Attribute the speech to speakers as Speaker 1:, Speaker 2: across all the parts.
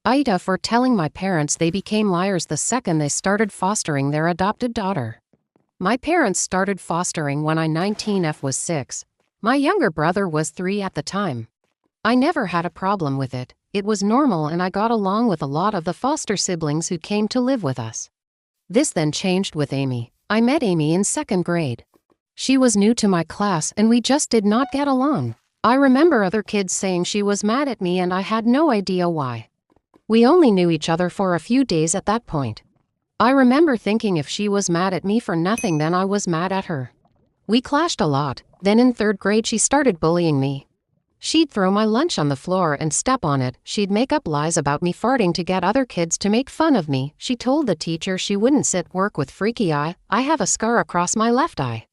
Speaker 1: Ida for telling my parents they became liars the second they started fostering their adopted daughter. My parents started fostering when I 19F was 6. My younger brother was 3 at the time. I never had a problem with it. It was normal and I got along with a lot of the foster siblings who came to live with us. This then changed with Amy. I met Amy in 2nd grade. She was new to my class and we just did not get along. I remember other kids saying she was mad at me and I had no idea why. We only knew each other for a few days at that point. I remember thinking if she was mad at me for nothing then I was mad at her. We clashed a lot. Then in 3rd grade she started bullying me. She'd throw my lunch on the floor and step on it. She'd make up lies about me farting to get other kids to make fun of me. She told the teacher she wouldn't sit work with freaky eye. I have a scar across my left eye.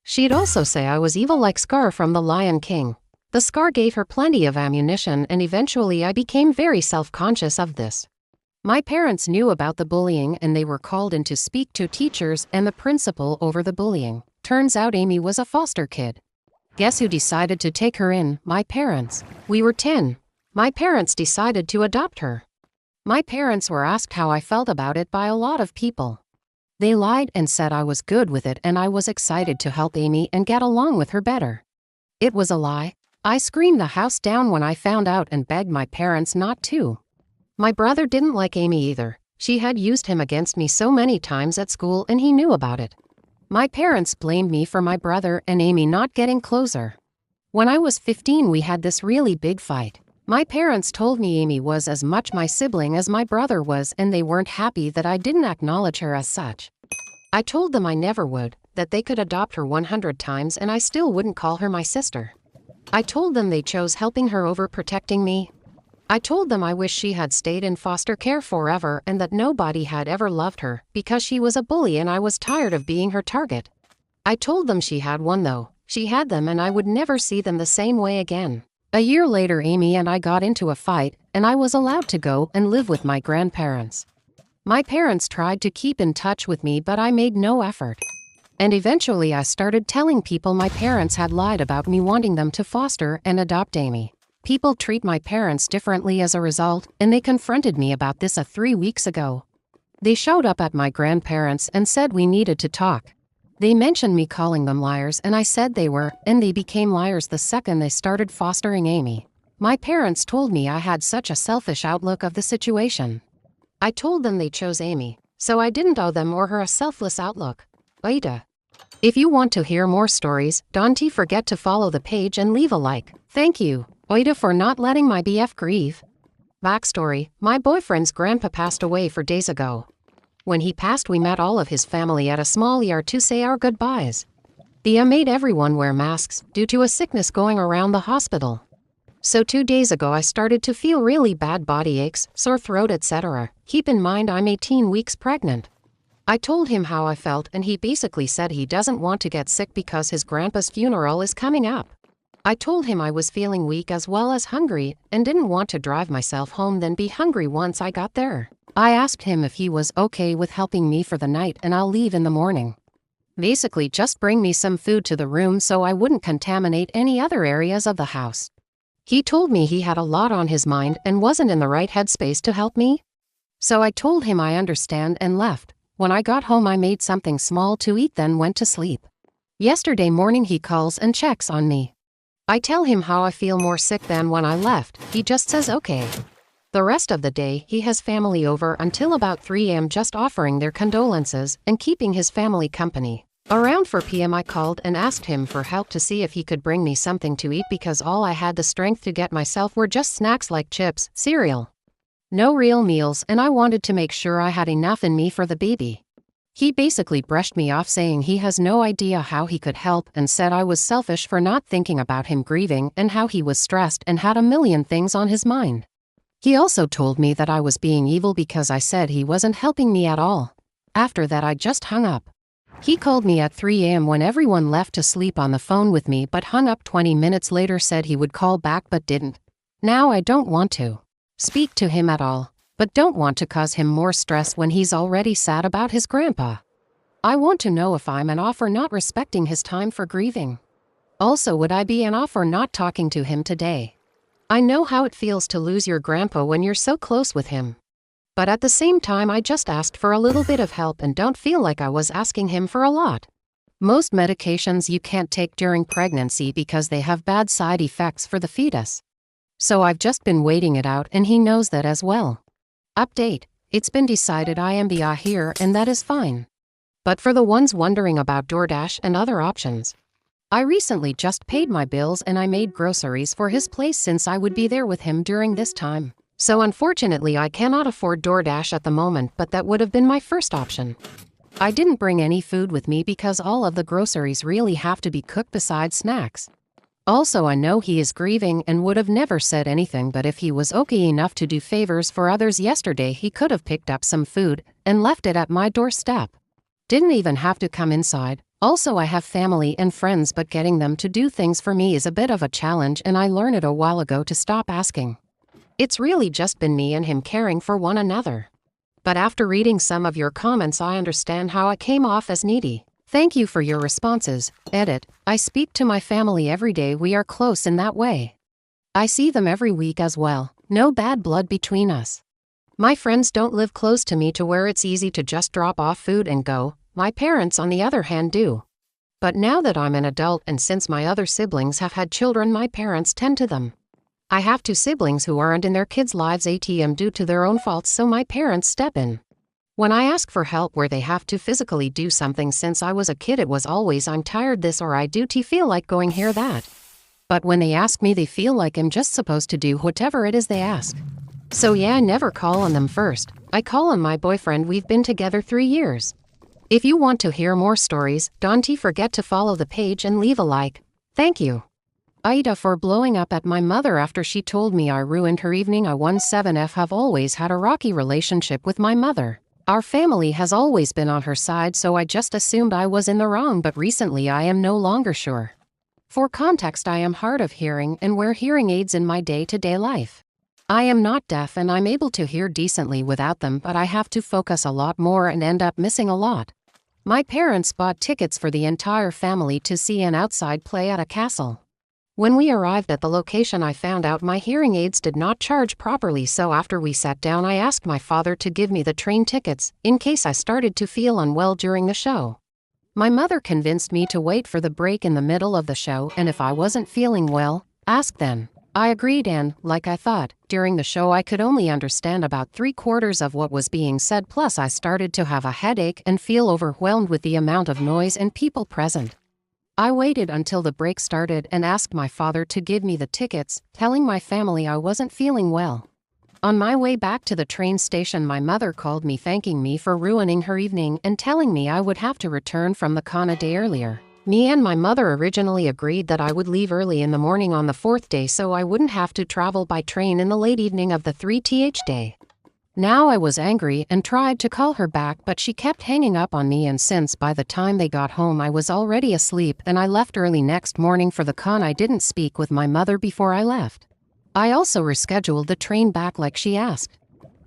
Speaker 1: She'd also say I was evil like Scar from The Lion King. The scar gave her plenty of ammunition and eventually I became very self-conscious of this. My parents knew about the bullying and they were called in to speak to teachers and the principal over the bullying. Turns out Amy was a foster kid. Guess who decided to take her in? My parents. We were 10. My parents decided to adopt her. My parents were asked how I felt about it by a lot of people. They lied and said I was good with it and I was excited to help Amy and get along with her better. It was a lie. I screamed the house down when I found out and begged my parents not to. My brother didn't like Amy either. She had used him against me so many times at school and he knew about it. My parents blamed me for my brother and Amy not getting closer. When I was 15 we had this really big fight. My parents told me Amy was as much my sibling as my brother was and they weren't happy that I didn't acknowledge her as such. I told them I never would, that they could adopt her 100 times and I still wouldn't call her my sister. I told them they chose helping her over protecting me. I told them I wish she had stayed in foster care forever and that nobody had ever loved her because she was a bully and I was tired of being her target. I told them she had won though. She had them and I would never see them the same way again. A year later Amy and I got into a fight and I was allowed to go and live with my grandparents. My parents tried to keep in touch with me but I made no effort. And eventually I started telling people my parents had lied about me wanting them to foster and adopt Amy. People treat my parents differently as a result, and they confronted me about this 3 weeks ago. They showed up at my grandparents and said we needed to talk. They mentioned me calling them liars and I said they were, and they became liars the second they started fostering Amy. My parents told me I had such a selfish outlook of the situation. I told them they chose Amy, so I didn't owe them or her a selfless outlook. Ida. If you want to hear more stories, don't forget to follow the page and leave a like. Thank you, Ida, for not letting my BF grieve. Backstory: my boyfriend's grandpa passed away 4 days ago. When he passed we met all of his family at a small yard to say our goodbyes. Thea made everyone wear masks due to a sickness going around the hospital. So 2 days ago I started to feel really bad body aches, sore throat, etc. Keep in mind I'm 18 weeks pregnant. I told him how I felt and he basically said he doesn't want to get sick because his grandpa's funeral is coming up. I told him I was feeling weak as well as hungry and didn't want to drive myself home then be hungry once I got there. I asked him if he was okay with helping me for the night and I'll leave in the morning. Basically just bring me some food to the room so I wouldn't contaminate any other areas of the house. He told me he had a lot on his mind and wasn't in the right headspace to help me. So I told him I understand and left. When I got home I made something small to eat then went to sleep. Yesterday morning he calls and checks on me. I tell him how I feel more sick than when I left. He just says okay. The rest of the day he has family over until about 3 a.m. just offering their condolences and keeping his family company. Around 4 p.m. I called and asked him for help to see if he could bring me something to eat because all I had the strength to get myself were just snacks like chips, cereal. No real meals, and I wanted to make sure I had enough in me for the baby. He basically brushed me off saying he has no idea how he could help and said I was selfish for not thinking about him grieving and how he was stressed and had a million things on his mind. He also told me that I was being evil because I said he wasn't helping me at all. After that I just hung up. He called me at 3 a.m. when everyone left to sleep on the phone with me but hung up 20 minutes later, said he would call back but didn't. Now I don't want to speak to him at all, but don't want to cause him more stress when he's already sad about his grandpa. I want to know if I'm an off for not respecting his time for grieving. Also, would I be an off for not talking to him today? I know how it feels to lose your grandpa when you're so close with him. But at the same time, I just asked for a little bit of help and don't feel like I was asking him for a lot. Most medications you can't take during pregnancy because they have bad side effects for the fetus. So I've just been waiting it out and he knows that as well. Update: it's been decided I am the here and that is fine. But for the ones wondering about DoorDash and other options, I recently just paid my bills and I made groceries for his place since I would be there with him during this time. So unfortunately I cannot afford DoorDash at the moment, but that would have been my first option. I didn't bring any food with me because all of the groceries really have to be cooked besides snacks. Also, I know he is grieving and would have never said anything, but if he was okay enough to do favors for others yesterday, he could have picked up some food and left it at my doorstep. Didn't even have to come inside. Also, I have family and friends, but getting them to do things for me is a bit of a challenge, and I learned it a while ago to stop asking. It's really just been me and him caring for one another. But after reading some of your comments, I understand how I came off as needy. Thank you for your responses. Edit: I speak to my family every day. We are close in that way. I see them every week as well. No bad blood between us. My friends don't live close to me to where it's easy to just drop off food and go. My parents, on the other hand, do. But now that I'm an adult and since my other siblings have had children, my parents tend to them. I have 2 siblings who aren't in their kids' lives ATM due to their own faults, so my parents step in. When I ask for help where they have to physically do something, since I was a kid it was always I'm tired this or I do feel like going here that. But when they ask me, they feel like I'm just supposed to do whatever it is they ask. So yeah, I never call on them first. I call on my boyfriend. We've been together 3 years. If you want to hear more stories, don't forget to follow the page and leave a like. Thank you. Ida for blowing up at my mother after she told me I ruined her evening. I 17F have always had a rocky relationship with my mother. Our family has always been on her side, so I just assumed I was in the wrong, but recently I am no longer sure. For context, I am hard of hearing and wear hearing aids in my day-to-day life. I am not deaf and I'm able to hear decently without them, but I have to focus a lot more and end up missing a lot. My parents bought tickets for the entire family to see an outside play at a castle. When we arrived at the location, I found out my hearing aids did not charge properly, so after we sat down I asked my father to give me the train tickets, in case I started to feel unwell during the show. My mother convinced me to wait for the break in the middle of the show, and if I wasn't feeling well, ask then. I agreed, and, like I thought, during the show I could only understand about 3/4 of what was being said, plus I started to have a headache and feel overwhelmed with the amount of noise and people present. I waited until the break started and asked my father to give me the tickets, telling my family I wasn't feeling well. On my way back to the train station, my mother called me thanking me for ruining her evening and telling me I would have to return from the con a day earlier. Me and my mother originally agreed that I would leave early in the morning on the 4th day so I wouldn't have to travel by train in the late evening of the 3th day. Now I was angry and tried to call her back, but she kept hanging up on me, and since by the time they got home I was already asleep and I left early next morning for the con, I didn't speak with my mother before I left. I also rescheduled the train back like she asked.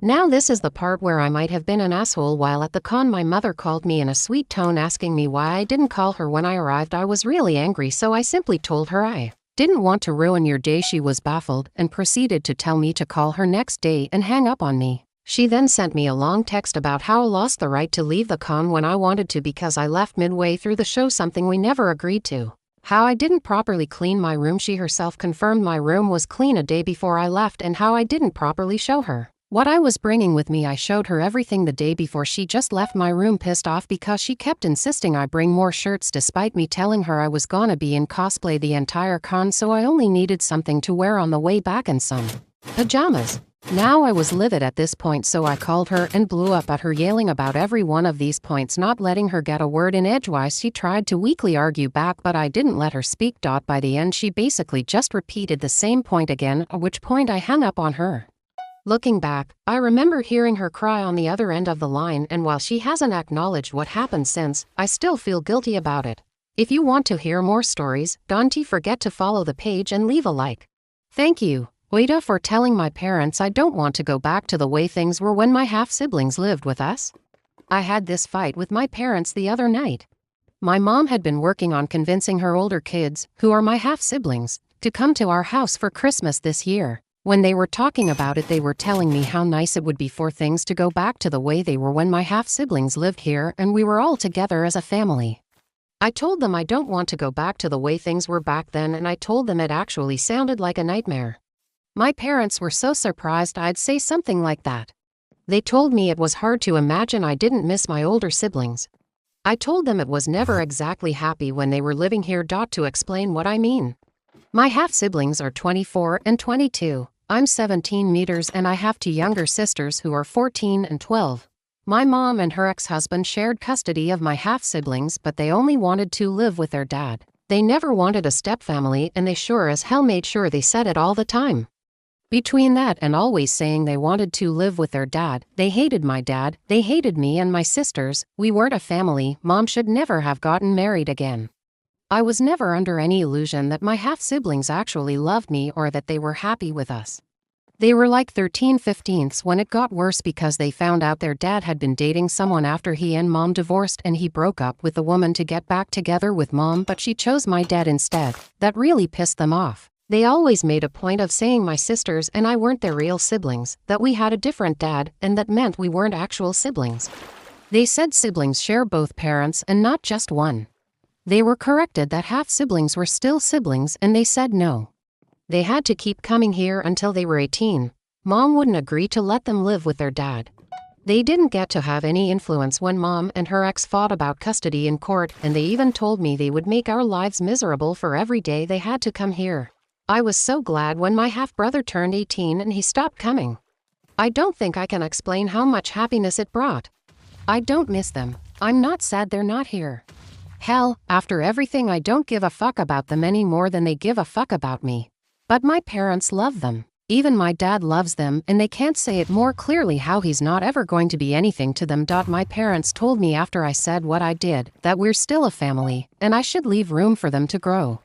Speaker 1: Now this is the part where I might have been an asshole. While at the con, my mother called me in a sweet tone asking me why I didn't call her when I arrived. I was really angry, so I simply told her I didn't want to ruin your day. She was baffled and proceeded to tell me to call her next day and hang up on me. She then sent me a long text about how I lost the right to leave the con when I wanted to because I left midway through the show, something we never agreed to. How I didn't properly clean my room. She herself confirmed my room was clean a day before I left, and how I didn't properly show her what I was bringing with me. I showed her everything the day before. She just left my room pissed off because she kept insisting I bring more shirts despite me telling her I was gonna be in cosplay the entire con, so I only needed something to wear on the way back and some pajamas. Now I was livid at this point, so I called her and blew up at her, yelling about every one of these points, not letting her get a word in edgewise. She tried to weakly argue back, but I didn't let her speak. By the end she basically just repeated the same point again, at which point I hung up on her. Looking back, I remember hearing her cry on the other end of the line, and while she hasn't acknowledged what happened since, I still feel guilty about it. If you want to hear more stories, don't forget to follow the page and leave a like. Thank you, Oida, for telling my parents I don't want to go back to the way things were when my half-siblings lived with us. I had this fight with my parents the other night. My mom had been working on convincing her older kids, who are my half-siblings, to come to our house for Christmas this year. When they were talking about it, they were telling me how nice it would be for things to go back to the way they were when my half-siblings lived here and we were all together as a family. I told them I don't want to go back to the way things were back then, and I told them it actually sounded like a nightmare. My parents were so surprised I'd say something like that. They told me it was hard to imagine I didn't miss my older siblings. I told them it was never exactly happy when they were living here. To explain what I mean. My half-siblings are 24 and 22. I'm 17 meters and I have two younger sisters who are 14 and 12. My mom and her ex-husband shared custody of my half-siblings, but they only wanted to live with their dad. They never wanted a stepfamily, and they sure as hell made sure they said it all the time. Between that and always saying they wanted to live with their dad, they hated my dad, they hated me and my sisters. We weren't a family. Mom should never have gotten married again. I was never under any illusion that my half-siblings actually loved me or that they were happy with us. They were like 13/15ths when it got worse because they found out their dad had been dating someone after he and mom divorced, and he broke up with the woman to get back together with mom, but she chose my dad instead. That really pissed them off. They always made a point of saying my sisters and I weren't their real siblings, that we had a different dad, and that meant we weren't actual siblings. They said siblings share both parents and not just one. They were corrected that half-siblings were still siblings, and they said no. They had to keep coming here until they were 18. Mom wouldn't agree to let them live with their dad. They didn't get to have any influence when mom and her ex fought about custody in court, and they even told me they would make our lives miserable for every day they had to come here. I was so glad when my half-brother turned 18 and he stopped coming. I don't think I can explain how much happiness it brought. I don't miss them. I'm not sad they're not here. Hell, after everything, I don't give a fuck about them any more than they give a fuck about me. But my parents love them. Even my dad loves them, and they can't say it more clearly how he's not ever going to be anything to them. My parents told me after I said what I did, that we're still a family, and I should leave room for them to grow.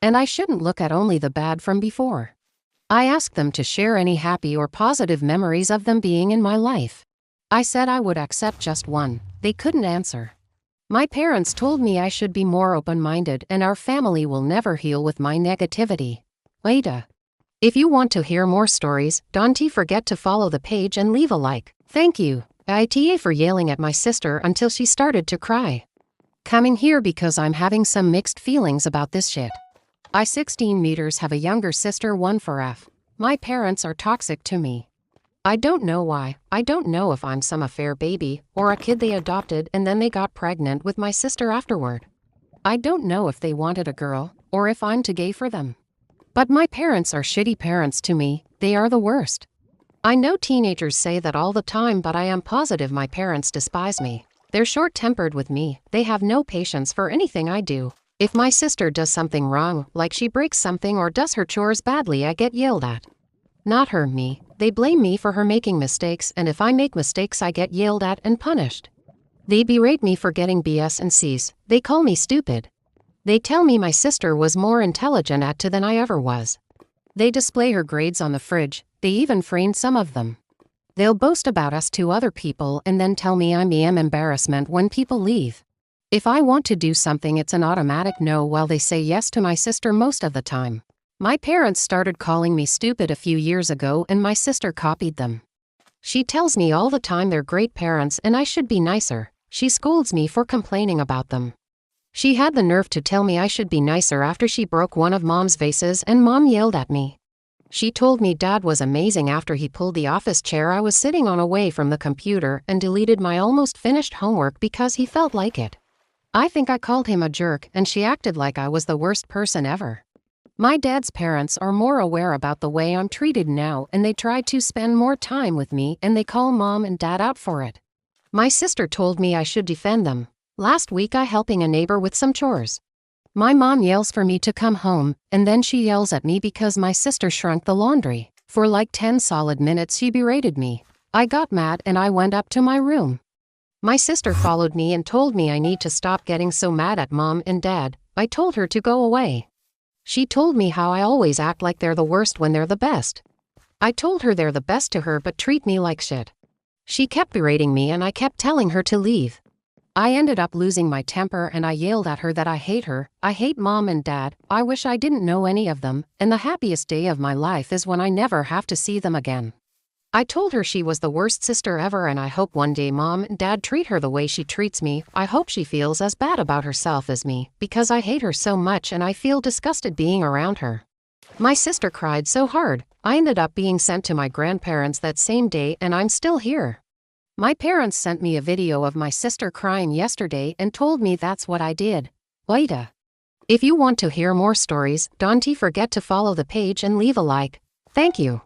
Speaker 1: And I shouldn't look at only the bad from before. I asked them to share any happy or positive memories of them being in my life. I said I would accept just one. They couldn't answer. My parents told me I should be more open-minded, and our family will never heal with my negativity. Later. If you want to hear more stories, don't forget to follow the page and leave a like. Thank you. ITA for yelling at my sister until she started to cry. Coming here because I'm having some mixed feelings about this shit. I 16 meters have a younger sister 1 for F. My parents are toxic to me. I don't know why. I don't know if I'm some affair baby or a kid they adopted and then they got pregnant with my sister afterward. I don't know if they wanted a girl or if I'm too gay for them. But my parents are shitty parents to me. They are the worst. I know teenagers say that all the time, but I am positive my parents despise me. They're short-tempered with me. They have no patience for anything I do. If my sister does something wrong, like she breaks something or does her chores badly, I get yelled at. Not her, me. They blame me for her making mistakes, and if I make mistakes I get yelled at and punished. They berate me for getting B's and C's. They call me stupid. They tell me my sister was more intelligent at 2 than I ever was. They display her grades on the fridge. They even framed some of them. They'll boast about us to other people and then tell me I'm an embarrassment when people leave. If I want to do something, it's an automatic no, while they say yes to my sister most of the time. My parents started calling me stupid a few years ago, and my sister copied them. She tells me all the time they're great parents and I should be nicer. She scolds me for complaining about them. She had the nerve to tell me I should be nicer after she broke one of mom's vases and mom yelled at me. She told me dad was amazing after he pulled the office chair I was sitting on away from the computer and deleted my almost finished homework because he felt like it. I think I called him a jerk, and she acted like I was the worst person ever. My dad's parents are more aware about the way I'm treated now, and they try to spend more time with me, and they call mom and dad out for it. My sister told me I should defend them. Last week I helping a neighbor with some chores. My mom yells for me to come home, and then she yells at me because my sister shrunk the laundry. For like 10 solid minutes she berated me. I got mad and I went up to my room. My sister followed me and told me I need to stop getting so mad at mom and dad. I told her to go away. She told me how I always act like they're the worst when they're the best. I told her they're the best to her but treat me like shit. She kept berating me and I kept telling her to leave. I ended up losing my temper and I yelled at her that I hate her, I hate mom and dad, I wish I didn't know any of them, and the happiest day of my life is when I never have to see them again. I told her she was the worst sister ever and I hope one day mom and dad treat her the way she treats me. I hope she feels as bad about herself as me, because I hate her so much and I feel disgusted being around her. My sister cried so hard, I ended up being sent to my grandparents that same day and I'm still here. My parents sent me a video of my sister crying yesterday and told me that's what I did. Waita. If you want to hear more stories, don't forget to follow the page and leave a like. Thank you.